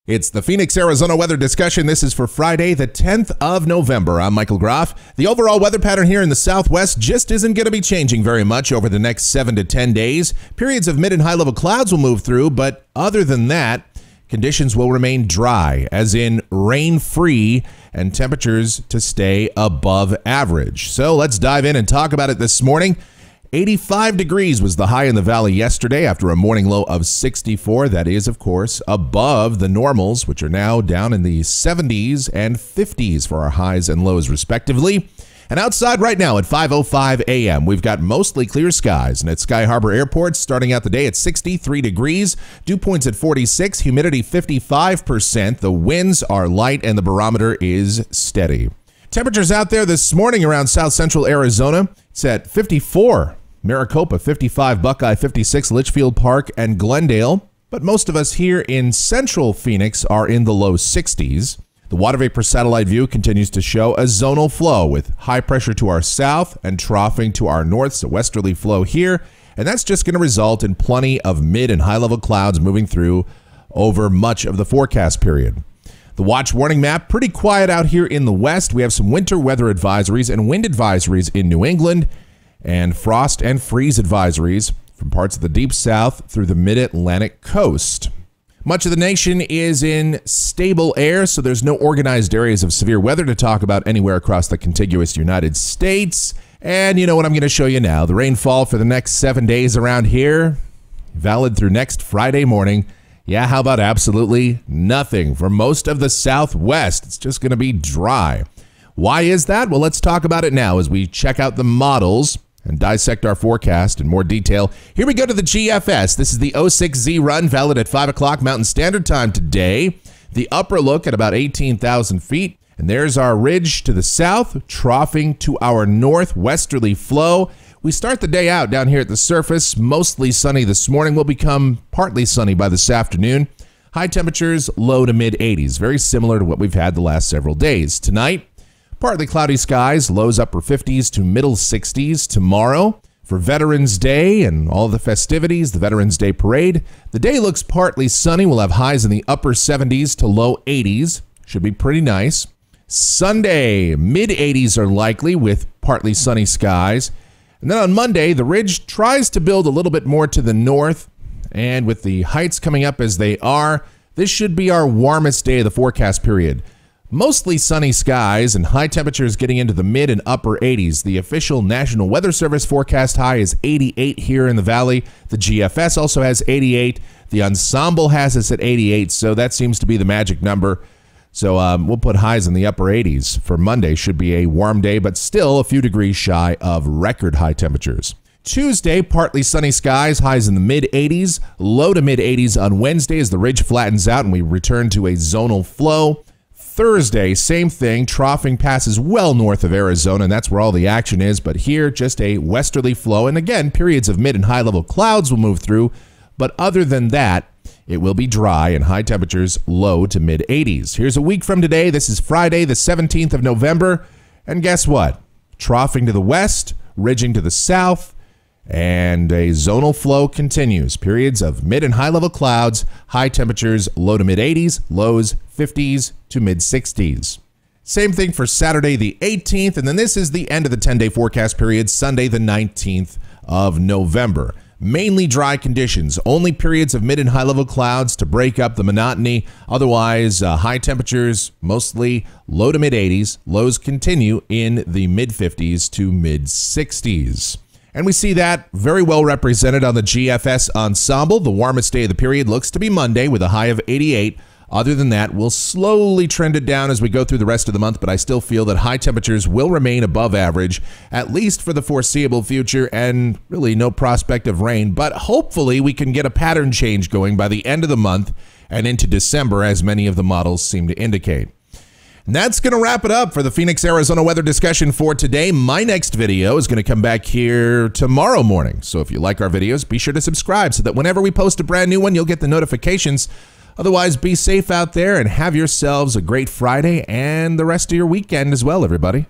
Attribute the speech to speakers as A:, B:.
A: It's the Phoenix, Arizona weather discussion. This is for Friday, the 10th of November. I'm Michael Groff. The overall weather pattern here in the Southwest just isn't going to be changing very much over the next 7 to 10 days. Periods of mid and high-level clouds will move through, but other than that, conditions will remain dry, as in rain-free, and temperatures to stay above average. So let's dive in and talk about it this morning. 85 degrees was the high in the valley yesterday after a morning low of 64. That is, of course, above the normals, which are now down in the 70s and 50s for our highs and lows, respectively. And outside right now at 5:05 a.m., we've got mostly clear skies. And at Sky Harbor Airport, starting out the day at 63 degrees, dew points at 46, humidity 55%. The winds are light and the barometer is steady. Temperatures out there this morning around south central Arizona. It's at 54. Maricopa 55, Buckeye 56, Litchfield Park and Glendale. But most of us here in central Phoenix are in the low 60s. The water vapor satellite view continues to show a zonal flow with high pressure to our south and troughing to our north, so westerly flow here. And that's just going to result in plenty of mid and high level clouds moving through over much of the forecast period. The watch warning map, pretty quiet out here in the west. We have some winter weather advisories and wind advisories in New England, and frost and freeze advisories from parts of the deep south through the mid-Atlantic coast. Much of the nation is in stable air, so there's no organized areas of severe weather to talk about anywhere across the contiguous United States. And you know what I'm going to show you now. The rainfall for the next 7 days around here, valid through next Friday morning. Yeah, how about absolutely nothing for most of the Southwest? It's just going to be dry. Why is that? Well, let's talk about it now as we check out the models and dissect our forecast in more detail. Here we go to the GFS. This is the 06Z run, valid at 5 o'clock Mountain Standard Time today. The upper look at about 18,000 feet. And there's our ridge to the south, troughing to our northwesterly flow. We start the day out down here at the surface, mostly sunny this morning. Will become partly sunny by this afternoon. High temperatures, low to mid 80s, very similar to what we've had the last several days. Tonight, partly cloudy skies, lows upper 50s to middle 60s. Tomorrow, for Veterans Day and all the festivities, the Veterans Day Parade, the day looks partly sunny. We'll have highs in the upper 70s to low 80s. Should be pretty nice. Sunday, mid 80s are likely with partly sunny skies. And then on Monday, the ridge tries to build a little bit more to the north. And with the heights coming up as they are, this should be our warmest day of the forecast period. Mostly sunny skies and high temperatures getting into the mid and upper 80s. The official National Weather Service forecast high is 88 here in the valley. The GFS also has 88. The ensemble has us at 88, so that seems to be the magic number. So we'll put highs in the upper 80s. For Monday, should be a warm day, but still a few degrees shy of record high temperatures. Tuesday, partly sunny skies, highs in the mid 80s, low to mid 80s on Wednesday as the ridge flattens out and we return to a zonal flow. Thursday, same thing, troughing passes well north of Arizona, and that's where all the action is, but here just a westerly flow, and again, periods of mid and high level clouds will move through, but other than that, it will be dry and high temperatures low to mid 80s. Here's a week from today. This is Friday, the 17th of November, and guess what? Troughing to the west, ridging to the south, and a zonal flow continues. Periods of mid and high level clouds, high temperatures low to mid 80s, lows 50s to mid 60s. Same thing for Saturday the 18th, and then this is the end of the 10-day forecast period, Sunday the 19th of November. Mainly dry conditions, only periods of mid and high level clouds to break up the monotony. Otherwise, high temperatures, mostly low to mid 80s. Lows continue in the mid 50s to mid 60s. And we see that very well represented on the GFS ensemble. The warmest day of the period looks to be Monday with a high of 88. Other than that, we'll slowly trend it down as we go through the rest of the month, but I still feel that high temperatures will remain above average, at least for the foreseeable future, and really no prospect of rain. But hopefully we can get a pattern change going by the end of the month and into December, as many of the models seem to indicate. And that's going to wrap it up for the Phoenix, Arizona weather discussion for today. My next video is going to come back here tomorrow morning. So if you like our videos, be sure to subscribe so that whenever we post a brand new one, you'll get the notifications. Otherwise, be safe out there and have yourselves a great Friday and the rest of your weekend as well, everybody.